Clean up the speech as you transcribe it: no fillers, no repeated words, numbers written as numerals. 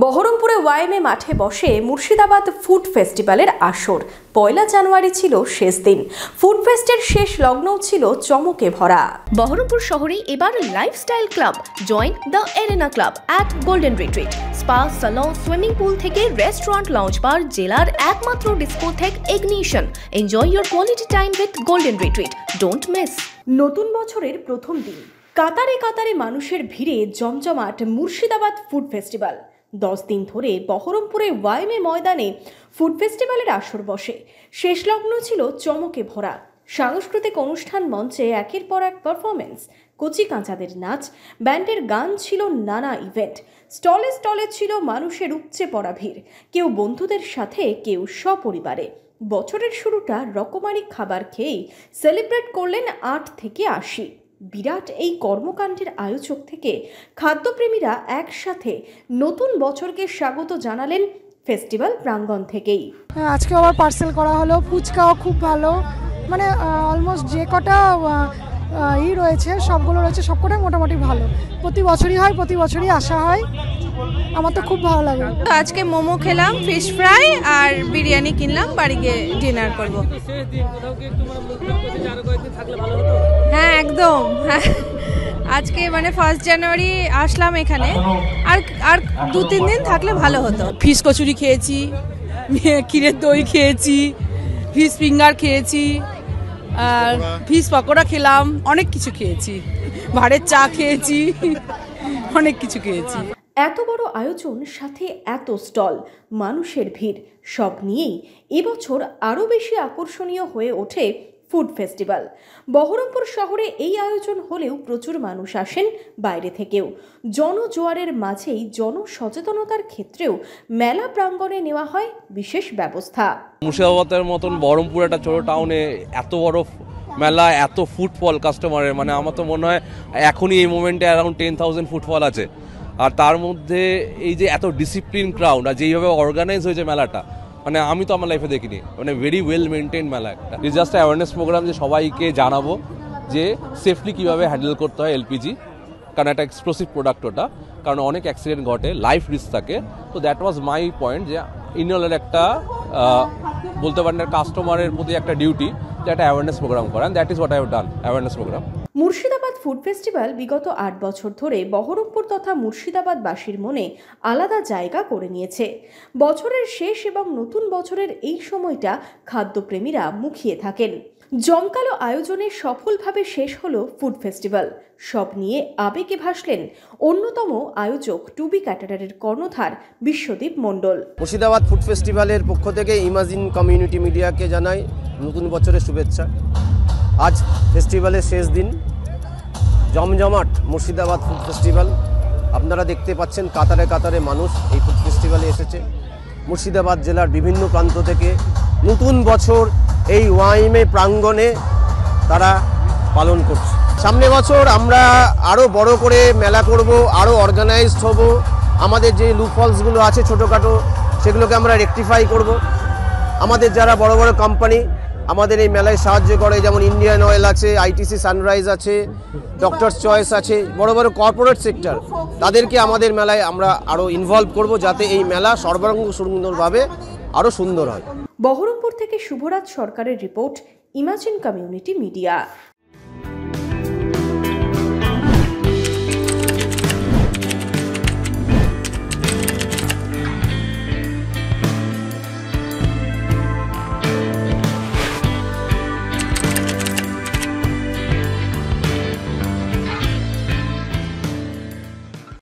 বহরমপুরে ওয়াইএমএ মাঠে বসে মুর্শিদাবাদ ফুড ফেস্টিভ্যালের আসর। ১ জানুয়ারি ছিল শেষ দিন। ফুড ফেস্টের শেষ লগ্নও ছিল চমকে ভরা। বহরমপুর শহরে এবার lifestyle club join the arena club at golden retreat. Spa, salon, swimming pool থেকে রেস্টুরেন্ট, লঞ্চ বার, জেলার একমাত্র discotheque ignition. Enjoy your quality time with golden retreat. Don't miss. নতুন বছরের প্রথম দিন কাতারে কাতারে মানুষের ভিড়ে জমজমাট মুর্শিদাবাদ ফুড ফেস্টিভ্যাল। 10 দিন ধরে বহরমপুরে ওয়াইএমএ ময়দানে ফুড ফেস্টিভ্যালের আসর বসে। শেষ লগ্ন ছিল চমকে ভরা। সাংস্কৃতিক অনুষ্ঠান মঞ্চে একের পর এক পারফরমেন্স, কচি কাঁচাদের নাচ, ব্যান্ডের গান, ছিল নানা ইভেন্ট। স্টলে স্টলে ছিল মানুষের উপচে পড়া ভিড়, কেউ বন্ধুদের সাথে, কেউ সপরিবারে। বছরের শুরুটা রকমারি খাবার খেয়েই সেলিব্রেট করলেন 8 থেকে 80। বিরাট এই কর্মকাণ্ডের আয়োজক থেকে খাদ্যপ্রেমীরা একসাথে নতুন বছরকে স্বাগত জানালেন ফেস্টিভ্যাল প্রাঙ্গণ থেকেই। আজকে আবার পার্সেল করা হলো, ফুচকাও খুব ভালো, মানে অলমোস্ট যে কটা রয়েছে সবগুলো রয়েছে, সবকটাই মোটামুটি ভালো। প্রতি বছরই হয়, প্রতি বছরই আসা হয়, আমার তো খুব ভালো লাগে। তো আজকে মোমো খেলাম, ফিশ ফ্রাই আর বিরিয়ানি কিনলাম, বাড়ি গিয়ে ডিনার করব। হ্যাঁ একদম, হ্যাঁ আজকে মানে 1 জানুয়ারি আসলাম এখানে, আর 2-3 দিন থাকলে ভালো হতো। ফিশ কচুরি খেয়েছি, ক্ষীরের দই খেয়েছি, ফিশ ফিঙ্গার খেয়েছি, আর ফিশ পকোড়া খেলাম, অনেক কিছু খেয়েছি, ভাড়ের চা খেয়েছি, অনেক কিছু খেয়েছি। এত বড় আয়োজন, সাথে এত স্টল, মানুষের ভিড়, সব নিয়েই এবছর আরও বেশি আকর্ষণীয় হয়ে ওঠে ফুড ফেস্টিভ্যাল। বহরমপুর শহরে এই আয়োজন হলেও প্রচুর মানুষ আসেন বাইরে থেকেও। জনজোয়ারের মাঝেই জনসচেতনতার ক্ষেত্রেও মেলা প্রাঙ্গণে নেওয়া হয় বিশেষ ব্যবস্থা। মুর্শিদাবাদের মতন বহরমপুর একটা ছোট টাউনে এত বড় মেলা, এত ফুটফল কাস্টমারের, মানে আমার তো মনে হয় এখনই এই মোমেন্টে অ্যারাউন্ড 10,000 ফুটফল আছে। আর তার মধ্যে এই যে এত ডিসিপ্লিন ক্রাউড, আর যেইভাবে অর্গানাইজ হয়েছে মেলাটা, মানে আমি তো আমার লাইফে দেখিনি। মানে ভেরি ওয়েল মেনটেন মেলা একটা। ইটস জাস্ট অ্যাওয়ারনেস প্রোগ্রাম, যে সবাইকে জানাবো যে সেফলি কীভাবে হ্যান্ডেল করতে হয় এলপিজি, কারণ একটা এক্সপ্লোসিভ প্রোডাক্ট ওটা, কারণ অনেক অ্যাক্সিডেন্ট ঘটে, লাইফ রিস্ক থাকে। তো দ্যাট ওয়াজ মাই পয়েন্ট, যে ইনওয়ালের একটা বলতে পারেন কাস্টমারের প্রতি একটা ডিউটি, যে একটা অ্যাওয়ারনেস প্রোগ্রাম করা। That is what I have done, awareness program. Murshidabad food festival বিগত 8 বছর ধরে বহরমপুর তথা মুর্শিদাবাদবাসীর মনে আলাদা জায়গা করে নিয়েছে। বছরের শেষ এবং নতুন বছরের এই সময়টা খাদ্যপ্রেমীরা মুখিয়ে থাকেন। জমকালো আয়োজনে সফলভাবে শেষ হলো ফুড ফেস্টিভ্যাল। সব নিয়ে আবেগে ভাসলেন অন্যতম আয়োজক টুবি ক্যাটারারের কর্ণধার বিশ্বদীপ মণ্ডল। মুর্শিদাবাদ ফুড ফেস্টিভ্যালের পক্ষ থেকে ইমাজিন কমিউনিটি মিডিয়াকে জানাই নতুন বছরের শুভেচ্ছা। আজ ফেস্টিভ্যালের শেষ দিন, জমজমাট মুর্শিদাবাদ ফুড ফেস্টিভ্যাল। আপনারা দেখতে পাচ্ছেন কাতারে কাতারে মানুষ এই ফুড ফেস্টিভ্যালে এসেছে। মুর্শিদাবাদ জেলার বিভিন্ন প্রান্ত থেকে নতুন বছর এই ওয়াইএমএ প্রাঙ্গণে তারা পালন করছে। সামনে বছর আমরা আরও বড় করে মেলা করব, আরও অর্গানাইজড হব। আমাদের যে লুপহলসগুলো আছে ছোটোখাটো, সেগুলোকে আমরা রেকটিফাই করব। আমাদের যারা বড় বড় কোম্পানি আমাদের এই মেলায় সাহায্য করে, যেমন ইন্ডিয়ান অয়েল আছে, আইটিসি সানরাইজ আছে, ডক্টরস চয়েস আছে, বড় বড় কর্পোরেট সেক্টর, তাদেরকে আমাদের মেলায় আমরা আরও ইনভলভ করব, যাতে এই মেলা সর্বাঙ্গ সুন্দরভাবে আরও সুন্দর হয়। বহরমপুর থেকে শুভরাজ সরকারের রিপোর্ট, ইমাজিন কমিউনিটি মিডিয়া।